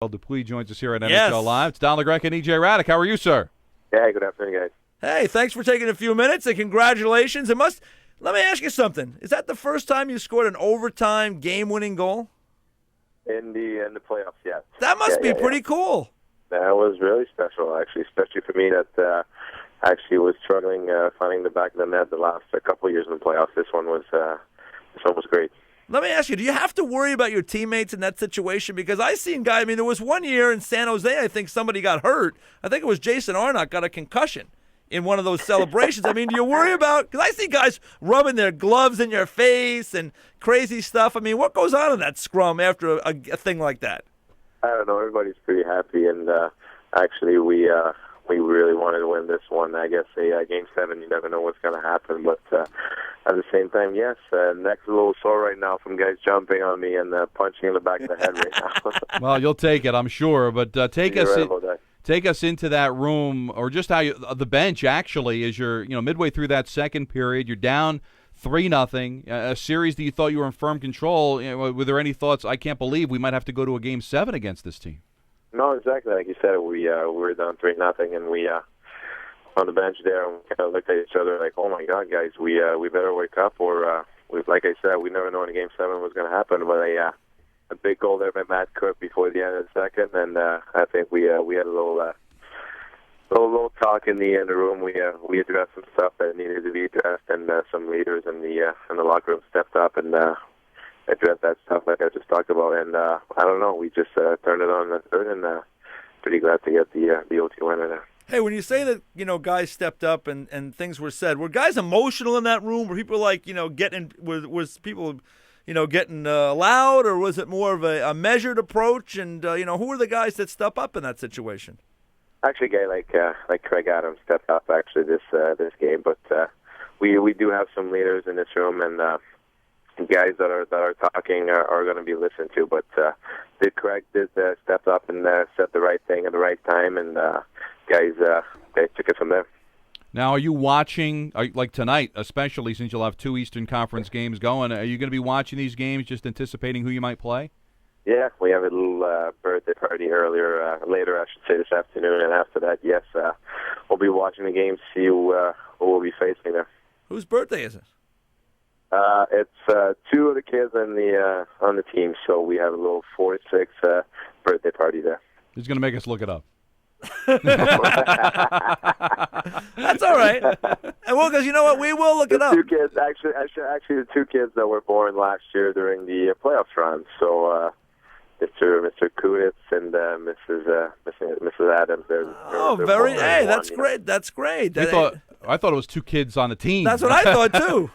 Pascal Dupuis joins us here at Yes. NHL Live. It's Don LeGrec and E.J. Raddick. How are you, sir? Yeah, good afternoon, guys. Hey, thanks for taking a few minutes, and congratulations. Let me ask you something. Is that the first time you scored an overtime game-winning goal? In the playoffs, yes. That must be pretty cool. That was really special, actually, especially for me that actually was struggling finding the back of the net the last couple of years in the playoffs. This one was great. Let me ask you, do you have to worry about your teammates in that situation? Because I seen guys, there was one year in San Jose, I think somebody got hurt. I think it was Jason Arnott got a concussion in one of those celebrations. Do you worry about, because I see guys rubbing their gloves in your face and crazy stuff. What goes on in that scrum after a thing like that? I don't know. Everybody's pretty happy, and actually we really wanted to win this one. I guess Game 7, you never know what's going to happen, but at the same time, yes, neck's a little sore right now from guys jumping on me and punching in the back of the head right now. Well, you'll take it, I'm sure. But take us into that room, or just how the bench actually, as you're midway through that second period, you're down 3-0, a series that you thought you were in firm control. Were there any thoughts? I can't believe we might have to go to a Game 7 against this team. No, exactly. Like you said, we were down 3-0, and we on the bench there, and we kind of looked at each other like, "Oh my God, guys, we better wake up." Or like I said, we never know when Game 7 was going to happen. But a big goal there by Matt Cook before the end of the second, and I think we had a little talk in the room. We addressed some stuff that needed to be addressed, and some leaders in the locker room stepped up and address that stuff like I just talked about, and I don't know, we just turned it on in the third, and pretty glad to get the OT winner there. Hey, when you say that, guys stepped up and things were said, were guys emotional in that room? Were people was people, getting loud, or was it more of a measured approach? And, who were the guys that stepped up in that situation? Actually, a guy like Craig Adams stepped up actually this game, but we do have some leaders in this room, and guys that are talking are going to be listened to, but Craig did step up and said the right thing at the right time, and guys took it from there. Now, are you watching, like tonight, especially since you'll have 2 Eastern Conference games going, are you going to be watching these games just anticipating who you might play? Yeah, we have a little birthday party later, I should say, this afternoon, and after that, yes, we'll be watching the games, see who we'll be facing there. Whose birthday is it? It's 2 of the kids on the team, so we have a little 4-6 birthday party there. He's going to make us look it up. That's all right. And because you know what, we will look it up. 2 kids, actually, the 2 kids that were born last year during the playoffs run. So Mr. Kuditz and Mrs. Adams. Hey, that's great. That's great. I thought it was 2 kids on the team. That's what I thought too.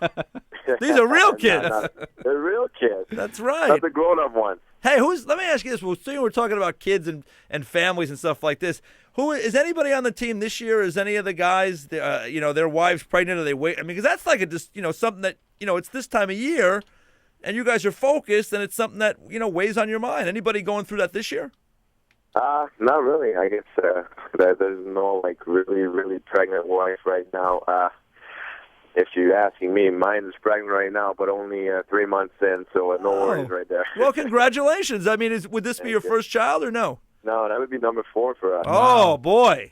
These are real kids. They're real kids. That's right. Not the grown-up ones. Hey, let me ask you this. We're talking about kids and families and stuff like this. Who is anybody on the team this year? Is any of the guys, their wives pregnant? Or they wait? Because that's like something that it's this time of year, and you guys are focused, and it's something that weighs on your mind. Anybody going through that this year? Not really. I guess there's no really, really pregnant wife right now. If you're asking me, mine is pregnant right now, but only 3 months in, so no worries right there. Well, congratulations. Would this be your first child or no? No, that would be number 4 for us. Oh, boy.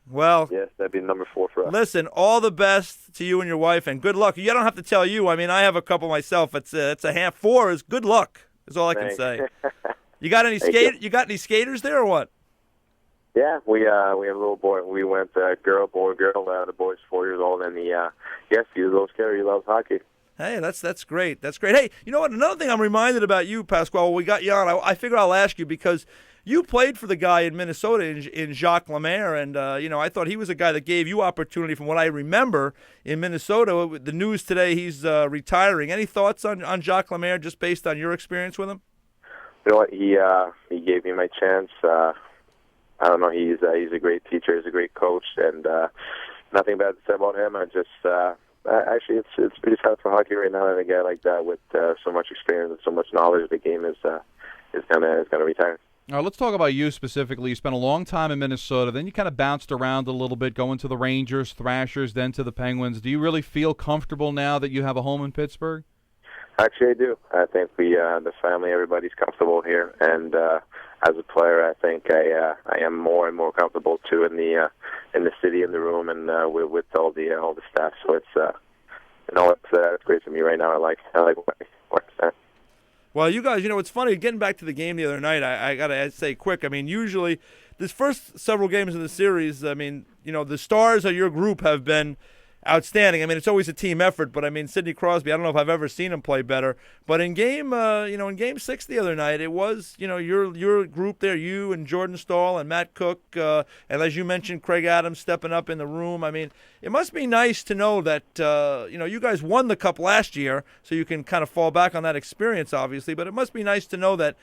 Well, yes, that'd be number 4 for us. Listen, all the best to you and your wife, and good luck. I don't have to tell you. I have a couple myself. It's a half 4 is good luck. Is all I can say. You got any You got any skaters there or what? Yeah, we have a little boy. We went girl, boy, girl. The boy's 4 years old, and he's a little scary. He loves hockey. Hey, that's great. That's great. Hey, you know what? Another thing I'm reminded about you, Pascal, when we got you on, I figure I'll ask you because you played for the guy in Minnesota in Jacques Lemaire, and I thought he was a guy that gave you opportunity from what I remember in Minnesota. The news today, he's retiring. Any thoughts on Jacques Lemaire just based on your experience with him? You know what? He gave me my chance. I don't know. He's a great teacher. He's a great coach, and nothing bad to say about him. Actually, it's pretty sad for hockey right now that a guy like that with so much experience and so much knowledge of the game is gonna retire. All right, let's talk about you specifically. You spent a long time in Minnesota, then you kind of bounced around a little bit, going to the Rangers, Thrashers, then to the Penguins. Do you really feel comfortable now that you have a home in Pittsburgh? Actually, I do. I think the family, everybody's comfortable here, and as a player, I think I am more and more comfortable too in the city, in the room, and with all the staff. So it's great for me right now. I like what I'm. Well, you guys, it's funny, getting back to the game the other night, I got to say quick, usually this first several games of the series, the stars of your group have been outstanding. It's always a team effort, but Sidney Crosby, I don't know if I've ever seen him play better. But in game 6 the other night, it was, your group there, you and Jordan Stahl and Matt Cook, and as you mentioned, Craig Adams stepping up in the room. It must be nice to know that, you guys won the Cup last year, so you can kind of fall back on that experience, obviously. But it must be nice to know that,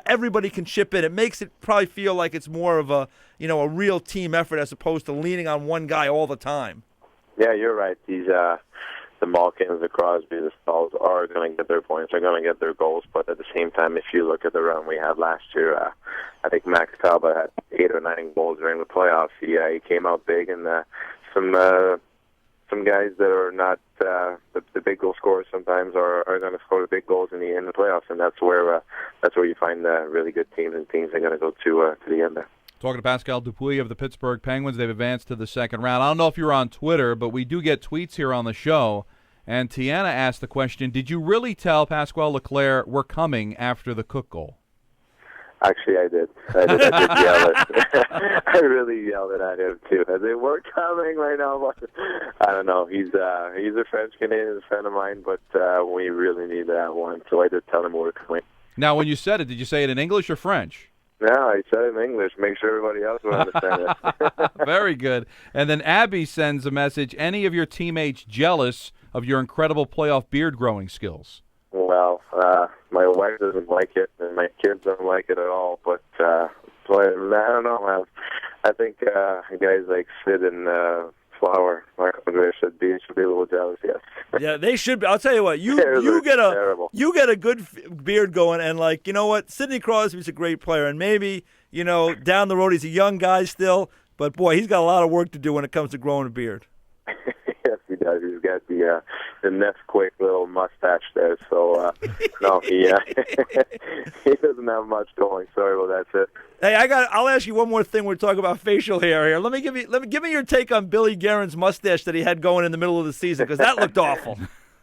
everybody can chip in. It makes it probably feel like it's more of a real team effort as opposed to leaning on one guy all the time. Yeah, you're right. These the Malkins, the Crosby, the Stalls are going to get their points, are going to get their goals. But at the same time, if you look at the run we had last year, I think Max Talbot had 8 or 9 goals during the playoffs. He came out big, and some guys that are not the big goal scorers sometimes are going to score the big goals in the playoffs, and that's where you find really good teams and teams that are going to go to the end there. Talking to Pascal Dupuis of the Pittsburgh Penguins. They've advanced to the second round. I don't know if you're on Twitter, but we do get tweets here on the show. And Tiana asked the question, did you really tell Pascal Leclaire we're coming after the Cook goal? Actually, I did. I did yell it. I really yelled it at him, too. I said, we're coming right now. But I don't know. He's a French-Canadian friend of mine, but we really need that one. So I did tell him we're coming. Now, when you said it, did you say it in English or French? No, I said it in English. Make sure everybody else will understand it. Very good. And then Abby sends a message. Any of your teammates jealous of your incredible playoff beard growing skills? Well, my wife doesn't like it, and my kids don't like it at all. But I don't know. I think guys like Sid and Flower, Mark Andre should be a little jealous. Yes. Yeah, they should be. I'll tell you what. You get a good beard going, and you know what? Sidney Crosby's a great player, and maybe down the road he's a young guy still, but boy, he's got a lot of work to do when it comes to growing a beard. Yes, he does. He's got the Nesquik little mustache there. So no, he doesn't have much going. Sorry, well that's it. Hey, I'll ask you one more thing. We're talking about facial hair here. Let me give me your take on Billy Guerin's mustache that he had going in the middle of the season, because that looked awful.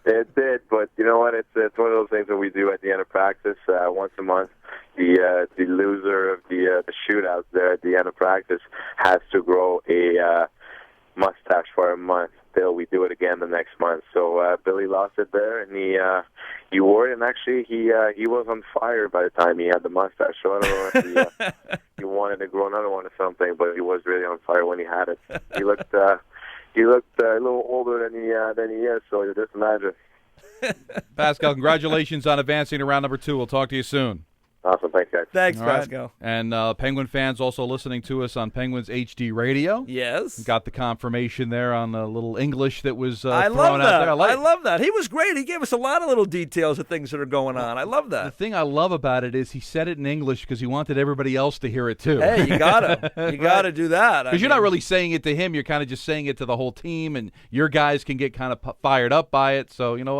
It did, but you know what? It's one of those things that we do at the end of practice once a month. The loser of the shootouts there at the end of practice has to grow a mustache for a month. Till we do it again the next month. So Billy lost it there, and he wore it, and actually he was on fire by the time he had the mustache. So I don't know if he wanted to grow another one or something, but he was really on fire when he had it. He looked a little older than he is. So you just imagine. Pascal, congratulations on advancing to round number 2. We'll talk to you soon. Awesome. Thanks, guys. Thanks, All Pascal. Right. And Penguin fans also listening to us on Penguins HD Radio. Yes. Got the confirmation there on the little English that was thrown out there. I love that. He was great. He gave us a lot of little details of things that are going on. I love that. The thing I love about it is he said it in English because he wanted everybody else to hear it too. Hey, you gotta do that. Because you're not really saying it to him. You're kind of just saying it to the whole team, and your guys can get kind of fired up by it. So, you know what?